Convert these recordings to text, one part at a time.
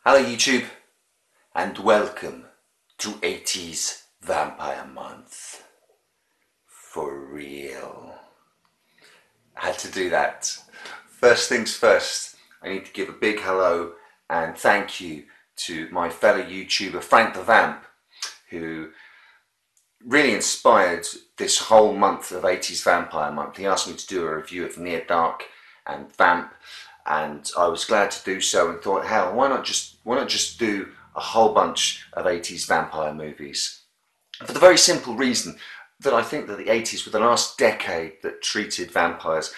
Hello YouTube and welcome to 80s Vampire Month. For real. I had to do that. First things first, I need to give a big hello and thank you to my fellow YouTuber Frank the Vamp, who really inspired this whole month of 80s Vampire Month. He asked me to do a review of Near Dark and Vamp, and I was glad to do so and thought, hell, why not just do a whole bunch of 80s vampire movies? For the very simple reason that I think that the 80s were the last decade that treated vampires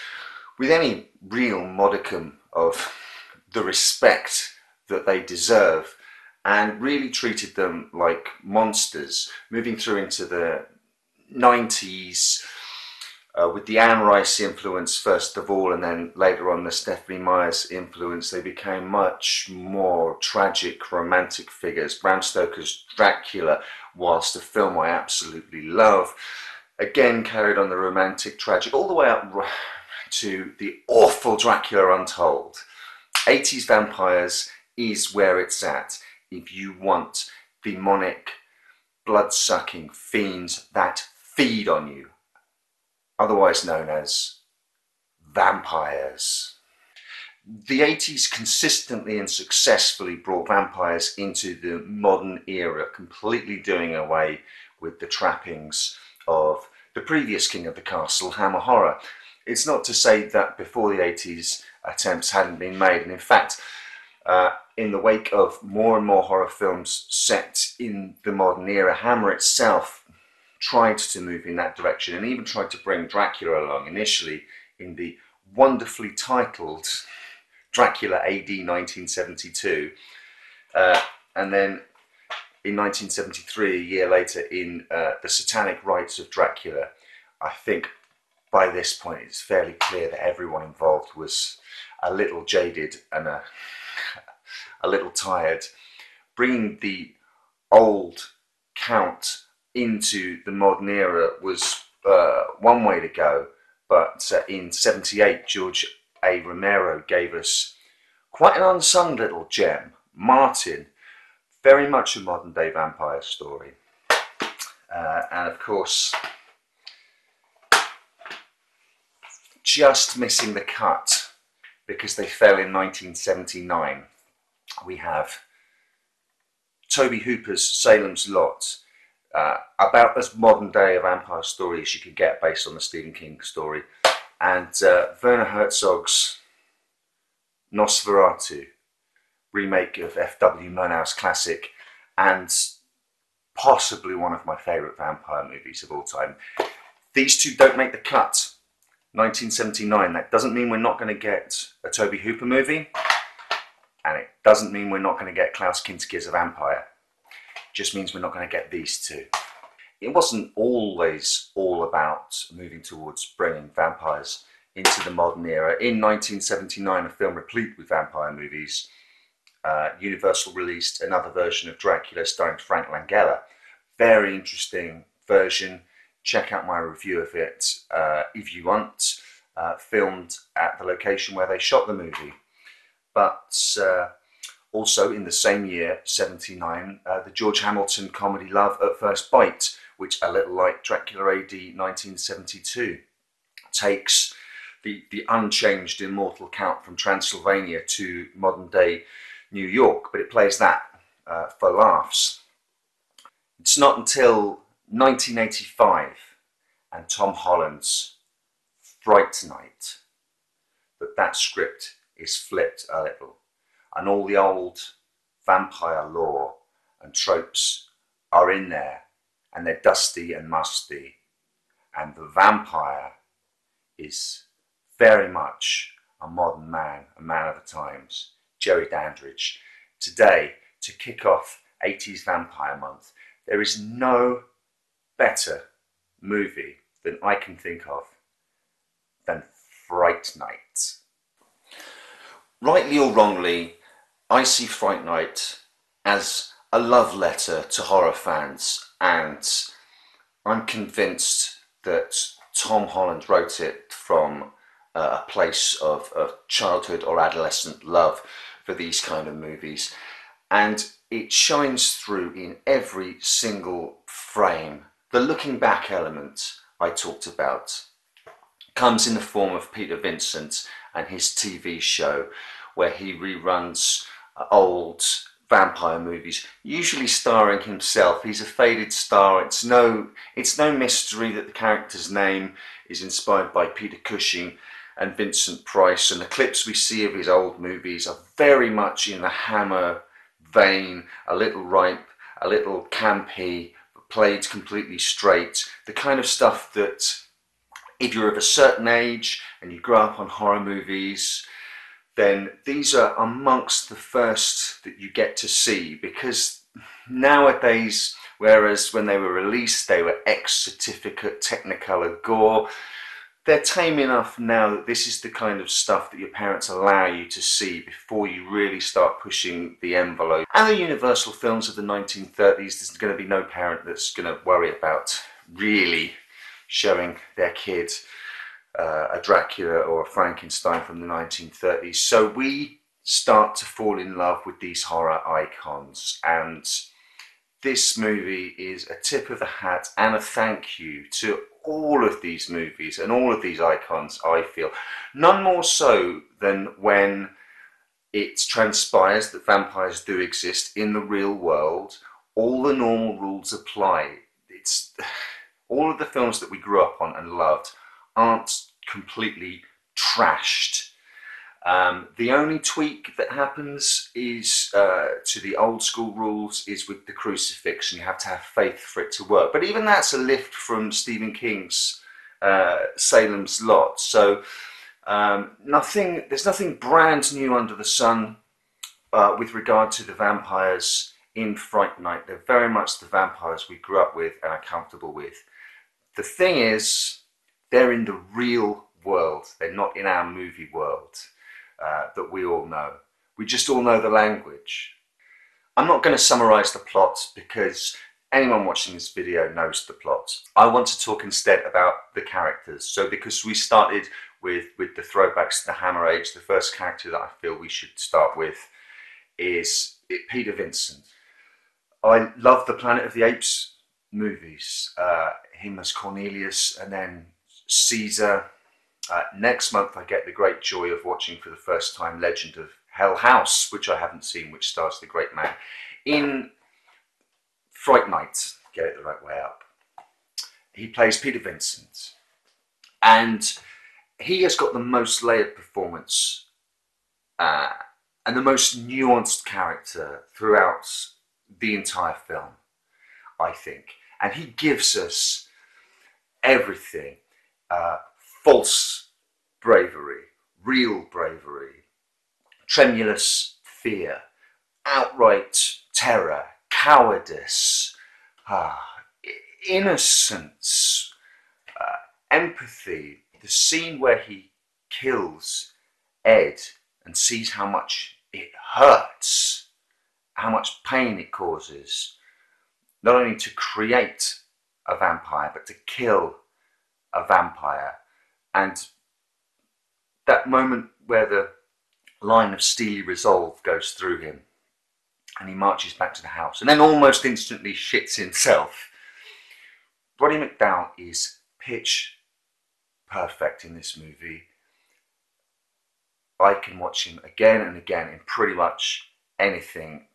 with any real modicum of the respect that they deserve, and really treated them like monsters. Moving through into the 90s, with the Anne Rice influence first of all, and then later on the Stephanie Meyer's influence, they became much more tragic, romantic figures. Bram Stoker's Dracula, whilst a film I absolutely love, again carried on the romantic, tragic, all the way up to the awful Dracula Untold. 80s vampires is where it's at if you want demonic, blood-sucking fiends that feed on you, otherwise known as vampires. The 80s consistently and successfully brought vampires into the modern era, completely doing away with the trappings of the previous king of the castle, Hammer Horror. It's not to say that before the 80s attempts hadn't been made, and in fact, in the wake of more and more horror films set in the modern era, Hammer itself tried to move in that direction and even tried to bring Dracula along, initially in the wonderfully titled Dracula AD 1972, and then in 1973, a year later, in The Satanic Rites of Dracula. I think by this point it's fairly clear that everyone involved was a little jaded and a little tired. Bringing the old count into the modern era was one way to go, but in 78 George A. Romero gave us quite an unsung little gem, Martin, very much a modern day vampire story, and of course just missing the cut because they fell in 1979. We have Tobe Hooper's Salem's Lot, about as modern day a vampire story as you could get based on the Stephen King story, and Werner Herzog's Nosferatu, remake of F.W. Murnau's classic, and possibly one of my favourite vampire movies of all time. These two don't make the cut. 1979, that doesn't mean we're not going to get a Tobe Hooper movie, and it doesn't mean we're not going to get Klaus Kinski as a vampire. It just means we're not going to get these two. It wasn't always all about moving towards bringing vampires into the modern era. In 1979, a film replete with vampire movies, Universal released another version of Dracula starring Frank Langella. Very interesting version. Check out my review of it if you want. Filmed at the location where they shot the movie. But also in the same year, 79, the George Hamilton comedy Love at First Bite, which, a little like Dracula AD 1972, takes the unchanged immortal Count from Transylvania to modern day New York, but it plays that for laughs. It's not until 1985 and Tom Holland's Fright Night that script is flipped a little, and all the old vampire lore and tropes are in there, and they're dusty and musty, and the vampire is very much a modern man, a man of the times, Jerry Dandridge. Today, to kick off 80s Vampire Month, there is no better movie than I can think of than Fright Night. Rightly or wrongly, I see Fright Night as a love letter to horror fans, and I'm convinced that Tom Holland wrote it from a place of childhood or adolescent love for these kind of movies. and it shines through in every single frame. The looking back element I talked about comes in the form of Peter Vincent and his TV show, where he reruns old vampire movies, usually starring himself. He's a faded star. It's no mystery that the character's name is inspired by Peter Cushing and Vincent Price, and the clips we see of his old movies are very much in the Hammer vein, a little ripe, a little campy, played completely straight, the kind of stuff that if you're of a certain age and you grew up on horror movies, then these are amongst the first that you get to see, because nowadays, whereas when they were released they were X-certificate Technicolor gore, they're tame enough now that this is the kind of stuff that your parents allow you to see before you really start pushing the envelope. And the Universal films of the 1930s, there's going to be no parent that's going to worry about really showing their kid a Dracula or a Frankenstein from the 1930s. So we start to fall in love with these horror icons, and this movie is a tip of the hat and a thank you to all of these movies and all of these icons, I feel. None more so than when it transpires that vampires do exist in the real world. All the normal rules apply. It's all of the films that we grew up on and loved aren't completely trashed. The only tweak that happens is to the old school rules is with the crucifix, and you have to have faith for it to work. But even that's a lift from Stephen King's Salem's Lot. So there's nothing brand new under the sun with regard to the vampires in Fright Night. They're very much the vampires we grew up with and are comfortable with. The thing is, they're in the real world. They're not in our movie world that we all know. We just all know the language. I'm not going to summarise the plot because anyone watching this video knows the plot. I want to talk instead about the characters. So because we started with the throwbacks to the Hammer Age, the first character that I feel we should start with is Peter Vincent. I love the Planet of the Apes movies. Him as Cornelius, and then Caesar. Next month I get the great joy of watching for the first time Legend of Hell House, which I haven't seen, which stars the great man. In Fright Night, get it the right way up, he plays Peter Vincent, and he has got the most layered performance and the most nuanced character throughout the entire film, I think. And he gives us everything. False bravery, real bravery, tremulous fear, outright terror, cowardice, innocence, empathy. The scene where he kills Ed and sees how much it hurts, how much pain it causes, not only to create a vampire, but to kill a vampire. And that moment where the line of steely resolve goes through him and he marches back to the house and then almost instantly shits himself. Roddy McDowall is pitch perfect in this movie. I can watch him again and again in pretty much anything,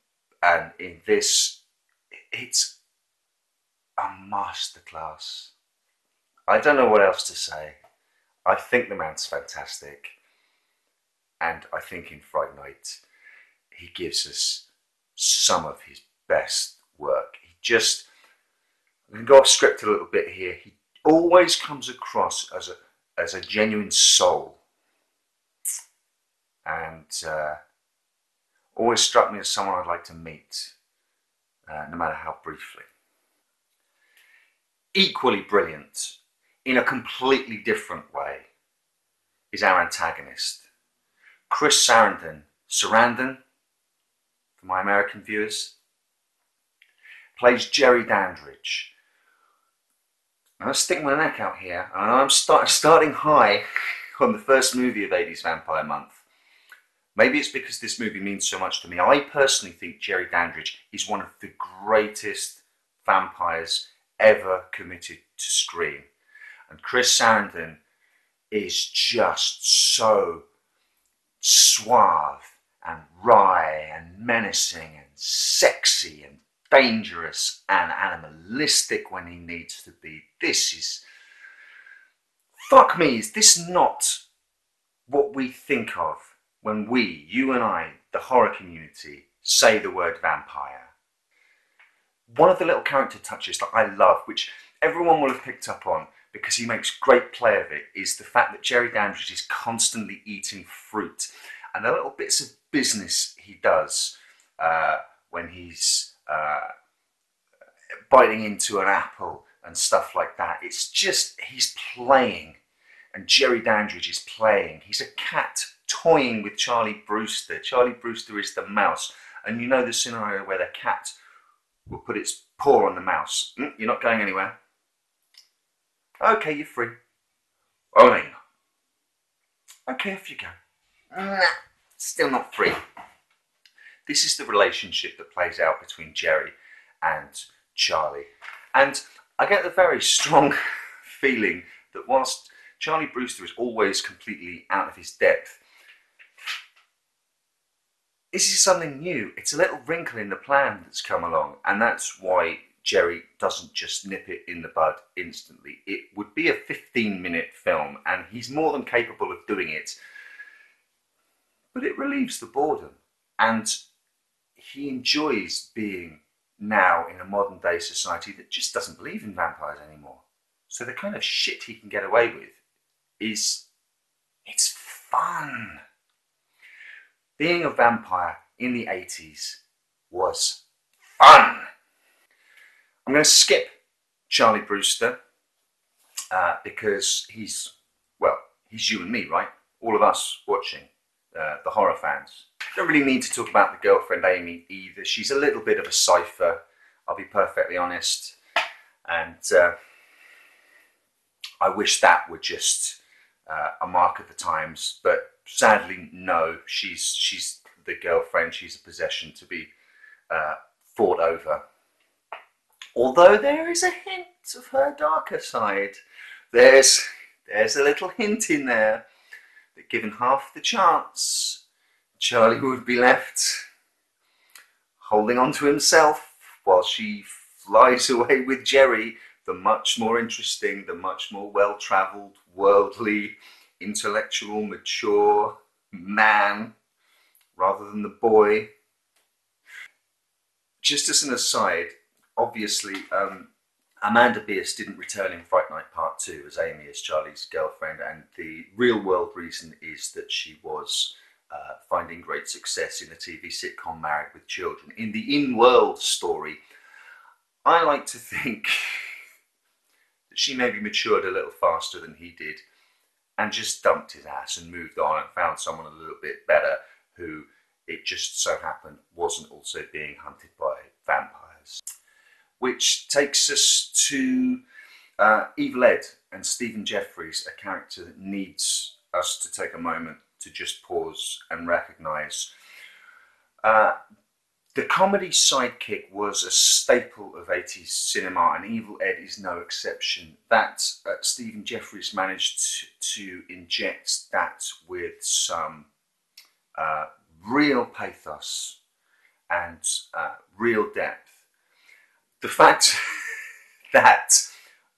and in this, it's a masterclass. I don't know what else to say. I think the man's fantastic, and I think in Fright Night he gives us some of his best work. I'm going to go off script a little bit here. He always comes across as a genuine soul, and always struck me as someone I'd like to meet, no matter how briefly. Equally brilliant, in a completely different way, is our antagonist. Chris Sarandon for my American viewers, plays Jerry Dandridge. I'm sticking my neck out here, and I'm starting high on the first movie of 80s Vampire Month. Maybe it's because this movie means so much to me. I personally think Jerry Dandridge is one of the greatest vampires ever committed to screen. And Chris Sarandon is just so suave and wry and menacing and sexy and dangerous and animalistic when he needs to be. This is... Fuck me, is this not what we think of when we, you and I, the horror community, say the word vampire? One of the little character touches that I love, which everyone will have picked up on because he makes great play of it, is the fact that Jerry Dandridge is constantly eating fruit. And the little bits of business he does when he's biting into an apple and stuff like that. It's just, he's playing. And Jerry Dandridge is playing. He's a cat toying with Charlie Brewster. Charlie Brewster is the mouse. And you know the scenario where the cat will put its paw on the mouse. You're not going anywhere. Okay, you're free. Oh, no, you're not. Okay, off you go. Nah, still not free. This is the relationship that plays out between Jerry and Charlie. And I get the very strong feeling that whilst Charlie Brewster is always completely out of his depth, this is something new. It's a little wrinkle in the plan that's come along, and that's why Jerry doesn't just nip it in the bud instantly. It would be a 15-minute film, and he's more than capable of doing it, but it relieves the boredom, and he enjoys being now in a modern day society that just doesn't believe in vampires anymore. So the kind of shit he can get away with it's fun. Being a vampire in the 80s was fun. I'm going to skip Charlie Brewster because he's you and me, right? All of us watching, the horror fans. Don't really need to talk about the girlfriend Amy either. She's a little bit of a cipher, I'll be perfectly honest. And I wish that were just a mark of the times, but sadly, no. She's the girlfriend. She's a possession to be fought over. Although there is a hint of her darker side. There's a little hint in there that given half the chance, Charlie would be left holding on to himself while she flies away with Jerry, the much more interesting, the much more well-travelled, worldly, intellectual, mature man, rather than the boy. Just as an aside, obviously, Amanda Bierce didn't return in Fright Night Part 2 as Amy, as Charlie's girlfriend, and the real world reason is that she was finding great success in the TV sitcom Married with Children. In the in-world story, I like to think that she maybe matured a little faster than he did and just dumped his ass and moved on and found someone a little bit better who, it just so happened, wasn't also being hunted by vampires. Which takes us to Evil Ed and Stephen Jeffries, a character that needs us to take a moment to just pause and recognise. The comedy sidekick was a staple of 80s cinema, and Evil Ed is no exception. That Stephen Jeffries managed to inject that with some real pathos and real depth. The fact that,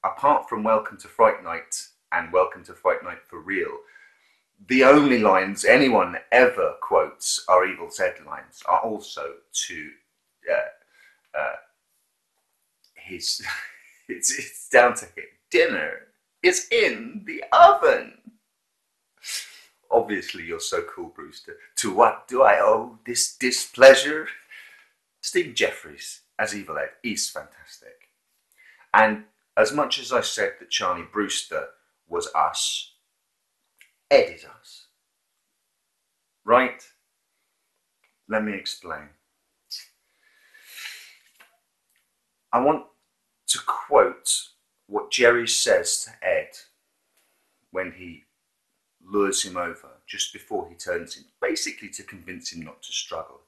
apart from Welcome to Fright Night and Welcome to Fright Night for Real, the only lines anyone ever quotes are Evil Ed lines, are also to his, it's down to him. Dinner is in the oven. Obviously, you're so cool, Brewster. To what do I owe this displeasure? Stephen Jeffries as Evil Ed is fantastic. And as much as I said that Charlie Brewster was us, Ed is us. Right? Let me explain. I want to quote what Jerry says to Ed when he lures him over, just before he turns him, basically to convince him not to struggle.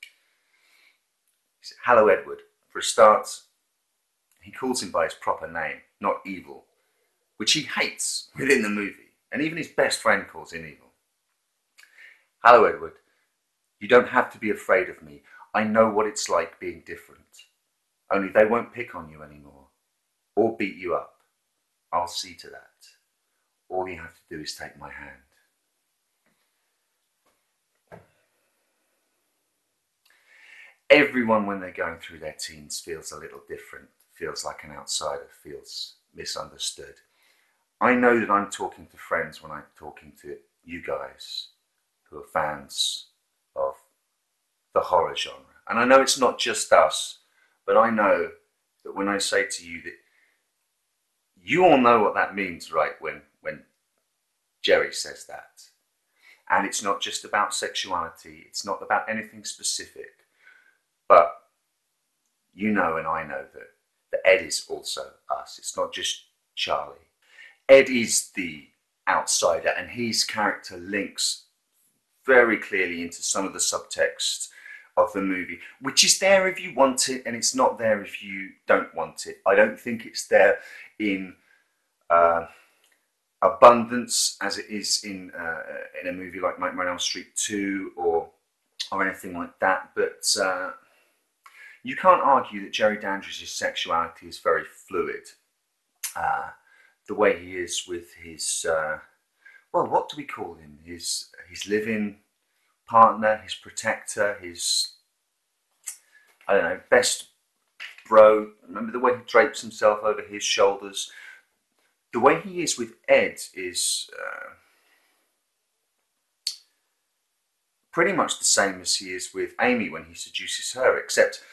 He said, "Hello, Edward." For a start, he calls him by his proper name, not Evil, which he hates within the movie, and even his best friend calls him Evil. "Hello, Edward. You don't have to be afraid of me. I know what it's like being different. Only they won't pick on you anymore, or beat you up. I'll see to that. All you have to do is take my hand." Everyone, when they're going through their teens, feels a little different, feels like an outsider, feels misunderstood. I know that I'm talking to friends when I'm talking to you guys who are fans of the horror genre. And I know it's not just us, but I know that when I say to you that you all know what that means, right, when Jerry says that. And it's not just about sexuality, it's not about anything specific. But you know and I know that Ed is also us. It's not just Charlie. Ed is the outsider, and his character links very clearly into some of the subtext of the movie, which is there if you want it, and it's not there if you don't want it. I don't think it's there in abundance as it is in a movie like Nightmare on Elm Street 2 or anything like that, but you can't argue that Jerry Dandridge's sexuality is very fluid. The way he is with his, well, what do we call him? His live-in partner, his protector, his, I don't know, best bro. Remember the way he drapes himself over his shoulders? The way he is with Ed is pretty much the same as he is with Amy when he seduces her, except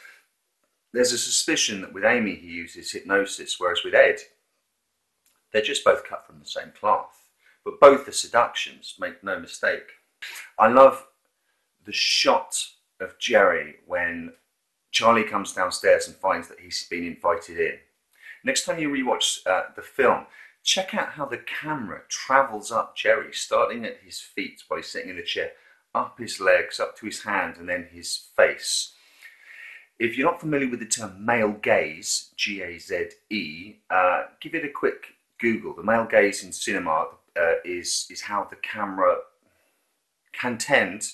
there's a suspicion that with Amy he uses hypnosis, whereas with Ed, they're just both cut from the same cloth. But both are seductions, make no mistake. I love the shot of Jerry when Charlie comes downstairs and finds that he's been invited in. Next time you rewatch the film, check out how the camera travels up Jerry, starting at his feet while he's sitting in the chair, up his legs, up to his hand, and then his face. If you're not familiar with the term male gaze, G-A-Z-E, give it a quick Google. The male gaze in cinema is how the camera can tend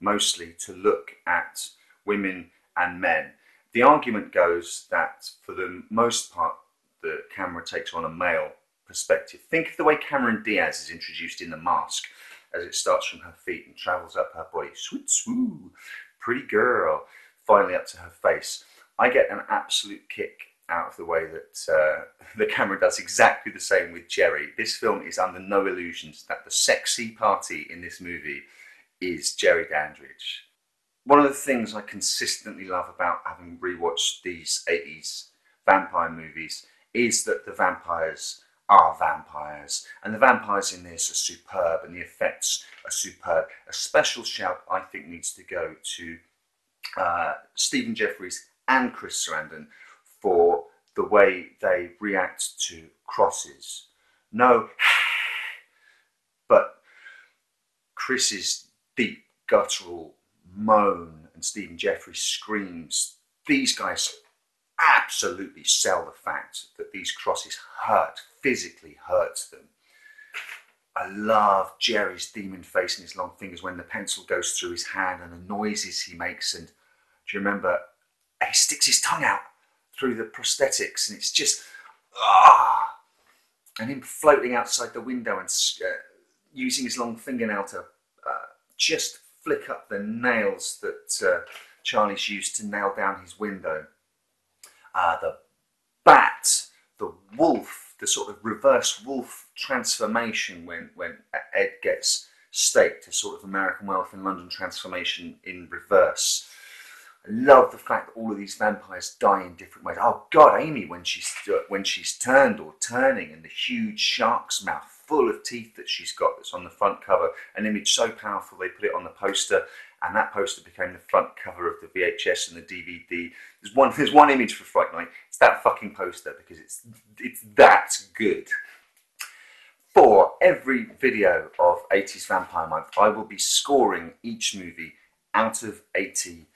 mostly to look at women and men. The argument goes that for the most part, the camera takes on a male perspective. Think of the way Cameron Diaz is introduced in The Mask, as it starts from her feet and travels up her body. Swoot, swoo, pretty girl, finally up to her face. I get an absolute kick out of the way that the camera does exactly the same with Jerry. This film is under no illusions that the sexy party in this movie is Jerry Dandridge. One of the things I consistently love about having rewatched these 80s vampire movies is that the vampires are vampires, and the vampires in this are superb, and the effects are superb. A special shout, I think, needs to go to Stephen Jeffries and Chris Sarandon for the way they react to crosses. No, but Chris's deep guttural moan and Stephen Jeffries' screams. These guys absolutely sell the fact that these crosses hurt, physically hurt them. I love Jerry's demon face and his long fingers when the pencil goes through his hand and the noises he makes. And do you remember he sticks his tongue out through the prosthetics, and it's just and him floating outside the window and using his long fingernail to just flick up the nails that Charlie's used to nail down his window. The bat, the wolf, the sort of reverse wolf transformation when Ed gets staked, a sort of American Werewolf in London transformation in reverse. I love the fact that all of these vampires die in different ways. Oh God, Amy, when she's turned or turning, and the huge shark's mouth full of teeth that she's got that's on the front cover, an image so powerful they put it on the poster, and that poster became the front cover of the VHS and the DVD. There's one image for Fright Night. It's that fucking poster because it's that good. 4. every video of 80s Vampire Month, I will be scoring each movie out of 80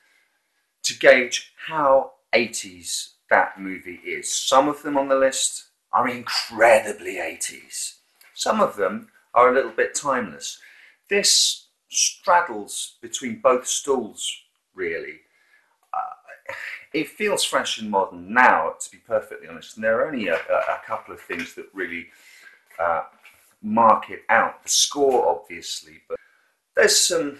to gauge how 80s that movie is. Some of them on the list are incredibly 80s. Some of them are a little bit timeless. This straddles between both stools, really. It feels fresh and modern now, to be perfectly honest, and there are only a couple of things that really mark it out. The score, obviously, but there's some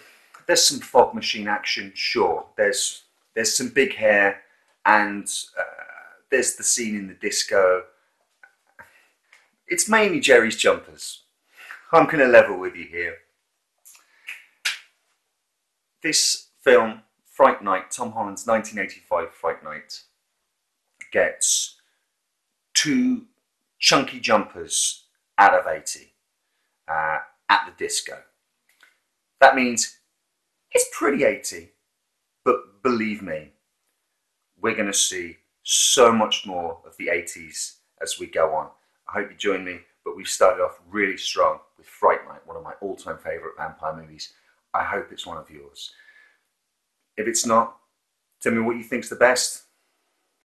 fog machine action, sure. There's some big hair, and there's the scene in the disco. It's mainly Jerry's jumpers. I'm going to level with you here. This film, Fright Night, Tom Holland's 1985 Fright Night, gets 2 chunky jumpers out of 80 at the disco. That means it's pretty 80, but believe me, we're going to see so much more of the 80s as we go on. I hope you join me, but we've started off really strong with Fright Night, one of my all-time favourite vampire movies. I hope it's one of yours. If it's not, tell me what you think's the best.